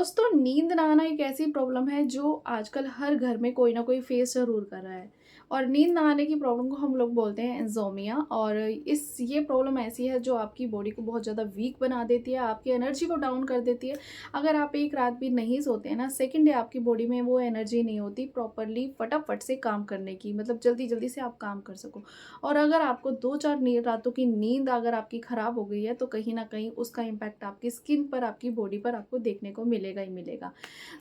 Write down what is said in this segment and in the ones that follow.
दोस्तों, नींद ना आना एक ऐसी प्रॉब्लम है जो आजकल हर घर में कोई ना कोई फेस ज़रूर कर रहा है। और नींद ना आने की प्रॉब्लम को हम लोग बोलते हैं इंसोम्निया। और ये प्रॉब्लम ऐसी है जो आपकी बॉडी को बहुत ज़्यादा वीक बना देती है, आपकी एनर्जी को डाउन कर देती है। अगर आप एक रात भी नहीं सोते हैं ना, सेकंड डे आपकी बॉडी में वो एनर्जी नहीं होती प्रॉपरली फटाफट से काम करने की, मतलब जल्दी जल्दी से आप काम कर सको। और अगर आपको 2-4 रातों की नींद अगर आपकी ख़राब हो गई है, तो कहीं ना कहीं उसका इम्पैक्ट आपकी स्किन पर, आपकी बॉडी पर आपको देखने को मिलेगा ही मिलेगा।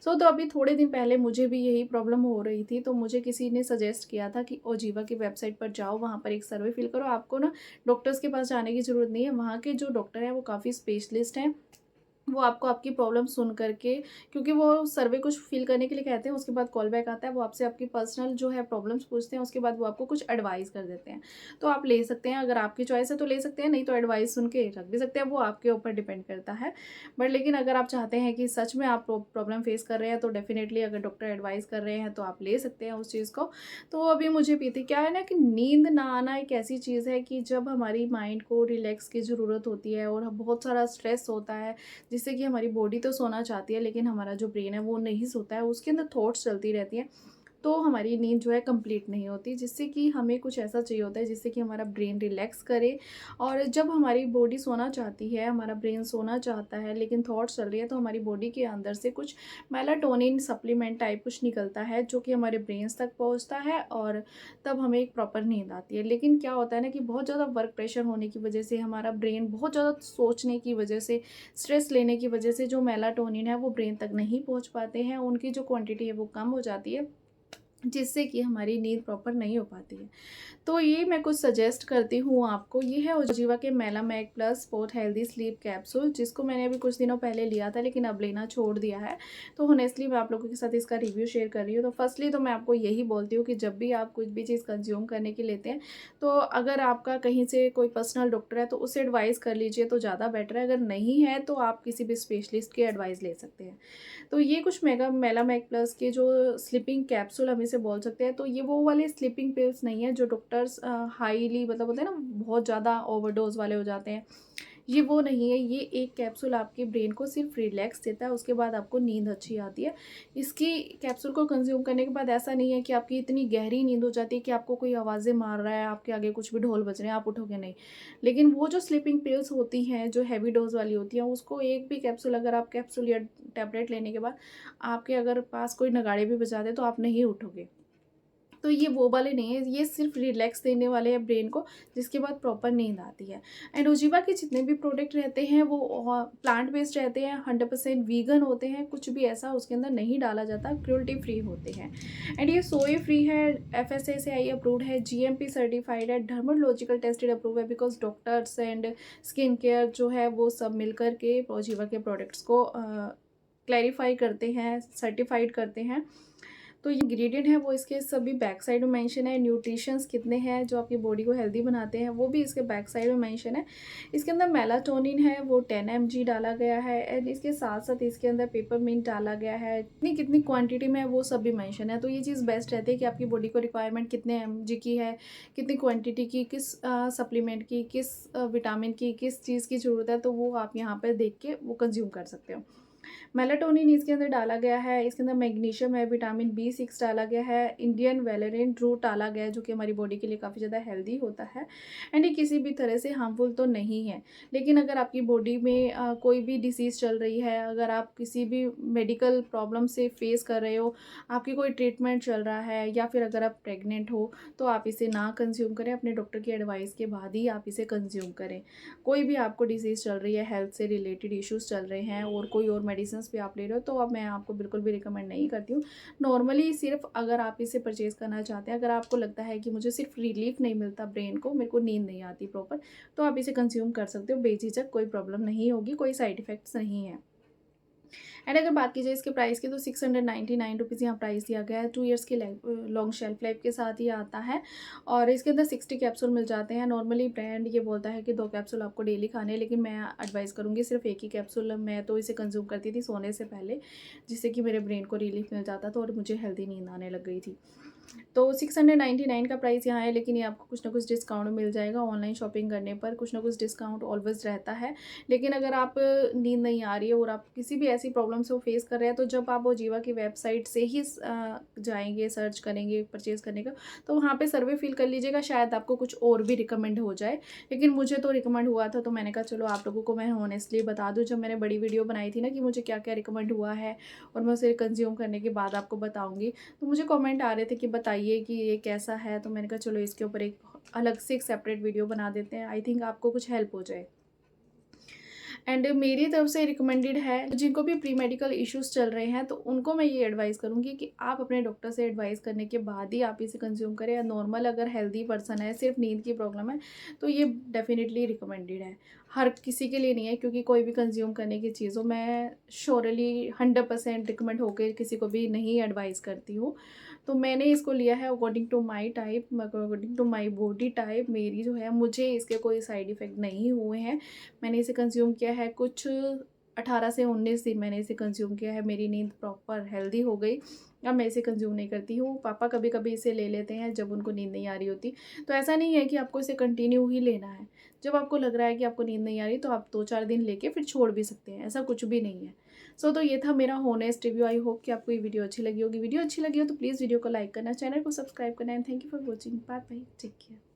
तो अभी थोड़े दिन पहले मुझे भी यही प्रॉब्लम हो रही थी, तो मुझे किसी ने सजेस्ट किया था कि ओजीवा की वेबसाइट पर जाओ, वहाँ पर एक सर्वे फिल करो। आपको ना डॉक्टर्स के पास जाने की ज़रूरत नहीं है। वहाँ के जो डॉक्टर हैं वो काफ़ी स्पेशलिस्ट हैं। वो आपको आपकी प्रॉब्लम सुन करके, क्योंकि वो सर्वे कुछ फ़िल करने के लिए कहते हैं, उसके बाद कॉल बैक आता है, वो आपसे आपकी पर्सनल जो है प्रॉब्लम्स पूछते हैं, उसके बाद वो आपको कुछ एडवाइस कर देते हैं। तो आप ले सकते हैं, अगर आपकी चॉइस है तो ले सकते हैं, नहीं तो एडवाइस सुन के रख भी सकते हैं, वो आपके ऊपर डिपेंड करता है। बट लेकिन अगर आप चाहते हैं कि सच में आप प्रॉब्लम फेस कर रहे हैं, तो डेफ़िनेटली अगर डॉक्टर एडवाइस कर रहे हैं तो आप ले सकते हैं उस चीज़ को। तो अभी मुझे भी थी, क्या है ना कि नींद ना आना एक ऐसी चीज़ है कि जब हमारी माइंड को रिलैक्स की ज़रूरत होती है और बहुत सारा स्ट्रेस होता है, जिससे कि हमारी बॉडी तो सोना चाहती है लेकिन हमारा जो ब्रेन है वो नहीं सोता है, उसके अंदर थॉट्स चलती रहती हैं। तो हमारी नींद जो है कंप्लीट नहीं होती, जिससे कि हमें कुछ ऐसा चाहिए होता है जिससे कि हमारा ब्रेन रिलैक्स करे। और जब हमारी बॉडी सोना चाहती है, हमारा ब्रेन सोना चाहता है लेकिन थॉट्स चल रही है, तो हमारी बॉडी के अंदर से कुछ मेलाटोनिन सप्लीमेंट टाइप कुछ निकलता है जो कि हमारे ब्रेन्स तक पहुंचता है, और तब हमें एक प्रॉपर नींद आती है। लेकिन क्या होता है ना कि बहुत ज़्यादा वर्क प्रेशर होने की वजह से, हमारा ब्रेन बहुत ज़्यादा सोचने की वजह से, स्ट्रेस लेने की वजह से जो मेलाटोनिन है वो ब्रेन तक नहीं पहुंच पाते हैं, उनकी जो क्वांटिटी है वो कम हो जाती है, जिससे कि हमारी नींद प्रॉपर नहीं हो पाती है। तो ये मैं कुछ सजेस्ट करती हूँ आपको। ये है ओजीवा के MelaMag plus sport healthy sleep capsule, जिसको मैंने अभी कुछ दिनों पहले लिया था लेकिन अब लेना छोड़ दिया है। तो होनेस्टली मैं आप लोगों के साथ इसका रिव्यू शेयर कर रही हूँ। तो फर्स्टली तो मैं आपको यही बोलती हूँ कि जब भी आप कुछ भी चीज़ कंज्यूम करने के लेते हैं, तो अगर आपका कहीं से कोई पर्सनल डॉक्टर है तो उससे एडवाइस कर लीजिए तो ज़्यादा बेटर है। अगर नहीं है तो आप किसी भी स्पेशलिस्ट की एडवाइस ले सकते हैं। तो ये कुछ मेलामैग प्लस के जो स्लीपिंग कैप्सूल हम इसे बोल सकते हैं, तो ये वो वाले स्लीपिंग पिल्स नहीं है जो डॉक्टर्स हाईली, मतलब होते हैं ना बहुत ज़्यादा ओवरडोज वाले हो जाते हैं, ये वो नहीं है। ये एक कैप्सूल आपके ब्रेन को सिर्फ रिलैक्स देता है, उसके बाद आपको नींद अच्छी आती है। इसकी कैप्सूल को कंज्यूम करने के बाद ऐसा नहीं है कि आपकी इतनी गहरी नींद हो जाती है कि आपको कोई आवाज़ें मार रहा है, आपके आगे कुछ भी ढोल बज रहे हैं, आप उठोगे नहीं। लेकिन वो जो स्लीपिंग पिल्स होती हैं जो हैवी डोज वाली होती हैं, उसको एक भी कैप्सूल, अगर आप कैप्सूल या टैबलेट लेने के बाद आपके अगर पास कोई नगाड़े भी बजा दे तो आप नहीं उठोगे। तो ये वो वाले नहीं है, ये सिर्फ रिलैक्स देने वाले हैं ब्रेन को, जिसके बाद प्रॉपर नींद आती है। एंड ओजीवा के जितने भी प्रोडक्ट रहते हैं वो प्लांट बेस्ड रहते हैं, 100% वीगन होते हैं, कुछ भी ऐसा उसके अंदर नहीं डाला जाता, क्रुएल्टी फ्री होते हैं। एंड ये सोए फ्री है, FSSAI अप्रूव्ड है, GMP सर्टिफाइड है, डर्मोलॉजिकल टेस्टेड अप्रूव है, because doctors and skin care जो है वो सब मिल के ओजीवा के प्रोडक्ट्स को क्लैरिफाई करते हैं, सर्टिफाइड करते हैं। तो ये इंग्रेडिएंट है वो इसके सभी बैक साइड में मेंशन है। न्यूट्रिशंस कितने हैं जो आपकी बॉडी को हेल्दी बनाते हैं वो भी इसके बैक साइड में मेंशन है। इसके अंदर मेलाटोनिन है वो 10 mg डाला गया है, एंड इसके साथ साथ इसके अंदर पेपरमिंट डाला गया है। कितनी कितनी क्वांटिटी में है वो सब भी मेंशन है। तो ये चीज़ बेस्ट रहती है कि आपकी बॉडी को रिक्वायरमेंट कितने mg की है, कितनी क्वान्टिटी की, किस सप्लीमेंट की, किस विटामिन की, किस चीज़ की ज़रूरत है, तो वो आप यहाँ पर देख के वो कंज्यूम कर सकते हो। मेलाटोनिन इसके अंदर डाला गया है, इसके अंदर मैग्नीशियम है, विटामिन B6 डाला गया है, इंडियन वैलेंटाइन रूट डाला गया है जो कि हमारी बॉडी के लिए काफ़ी ज़्यादा हेल्दी होता है। एंड ये किसी भी तरह से हार्मफुल तो नहीं है। लेकिन अगर आपकी बॉडी में कोई भी डिसीज़ चल रही है, अगर आप किसी भी मेडिकल प्रॉब्लम से फेस कर रहे हो, आपकी कोई ट्रीटमेंट चल रहा है, या फिर अगर आप प्रेग्नेंट हो, तो आप इसे ना कंज्यूम करें। अपने डॉक्टर की एडवाइस के बाद ही आप इसे कंज्यूम करें। कोई भी आपको डिसीज़ चल रही है, हेल्थ से रिलेटेड इश्यूज़ चल रहे हैं और कोई और मेडिसिन्स भी आप ले रहे हो, तो अब मैं आपको बिल्कुल भी रिकमेंड नहीं करती हूँ। नॉर्मली सिर्फ अगर आप इसे परचेज़ करना चाहते हैं, अगर आपको लगता है कि मुझे सिर्फ रिलीफ नहीं मिलता ब्रेन को, मेरे को नींद नहीं आती प्रॉपर, तो आप इसे कंज्यूम कर सकते हो बेझिझक, कोई प्रॉब्लम नहीं होगी, कोई साइड इफ़ेक्ट्स नहीं है। एंड अगर बात की जाए इसके प्राइस की, तो 699 यहाँ प्राइस दिया गया है। 2 ईयर्स की लॉन्ग शेल्फ लाइफ के साथ ये आता है, और इसके अंदर 60 कैप्सूल मिल जाते हैं। नॉर्मली ब्रांड ये बोलता है कि 2 कैप्सूल आपको डेली खाने हैं, लेकिन मैं एडवाइस करूँगी सिर्फ एक ही कैप्सूल। मैं तो इसे कंज्यूम करती थी सोने से पहले, जिससे कि मेरे ब्रेन को रिलीफ मिल जाता था और मुझे हेल्दी नींद आने लग गई थी। तो 699 का प्राइस यहाँ है, लेकिन ये आपको कुछ ना कुछ डिस्काउंट मिल जाएगा। ऑनलाइन शॉपिंग करने पर कुछ ना कुछ डिस्काउंट ऑलवेज़ रहता है। लेकिन अगर आप नींद नहीं आ रही है और आप किसी भी ऐसी प्रॉब्लम से फेस कर रहे हैं, तो जब आप वो जीवा की वेबसाइट से ही जाएँगे, सर्च करेंगे परचेज़ करने का, तो वहाँ पे सर्वे फिल कर लीजिएगा, शायद आपको कुछ और भी रिकमेंड हो जाए। लेकिन मुझे तो रिकमेंड हुआ था, तो मैंने कहा चलो आप लोगों को मैं ऑनेस्टली बता दूँ। जब मैंने बड़ी वीडियो बनाई थी ना कि मुझे क्या-क्या रिकमेंड हुआ है और मैं उसे कंज़्यूम करने के बाद आपको बताऊँगी, तो मुझे कमेंट आ रहे थे कि बताइए कि ये कैसा है, तो मैंने कहा चलो इसके ऊपर एक अलग से एक सेपरेट वीडियो बना देते हैं। आई थिंक आपको कुछ हेल्प हो जाए। एंड मेरी तरफ से रिकमेंडेड है, जिनको भी प्री मेडिकल इश्यूज़ चल रहे हैं, तो उनको मैं ये एडवाइस करूँगी कि आप अपने डॉक्टर से एडवाइस करने के बाद ही आप इसे कंज़्यूम करें। या नॉर्मल अगर हेल्दी पर्सन है, सिर्फ नींद की प्रॉब्लम है, तो ये डेफ़िनिटली रिकमेंडेड है। हर किसी के लिए नहीं है, क्योंकि कोई भी कंज़्यूम करने की चीज़ों मैं श्योरली 100% रिकमेंड होके किसी को भी नहीं एडवाइस करती हूँ। तो मैंने इसको लिया है according to my type, according to my body type. मेरी जो है, मुझे इसके कोई साइड इफ़ेक्ट नहीं हुए हैं। मैंने इसे कंज़्यूम किया है कुछ 18 से 19 दिन मैंने इसे कंज़्यूम किया है। मेरी नींद प्रॉपर हेल्दी हो गई। अब मैं इसे कंज़्यूम नहीं करती हूँ। पापा कभी-कभी इसे ले लेते हैं जब उनको नींद नहीं आ रही होती। तो ऐसा नहीं है कि आपको इसे कंटिन्यू ही लेना है। जब आपको लग रहा है कि आपको नींद नहीं आ रही, तो आप 2-4 दिन लेके फिर छोड़ भी सकते हैं। ऐसा कुछ भी नहीं है। तो ये था मेरा हॉनेस्ट रिव्यू। आई होप कि आपको ये वीडियो अच्छी लगी होगी। वीडियो अच्छी लगी हो तो प्लीज़ वीडियो को लाइक करना, चैनल को सब्सक्राइब करना and thank you for watching. Bye bye, take care.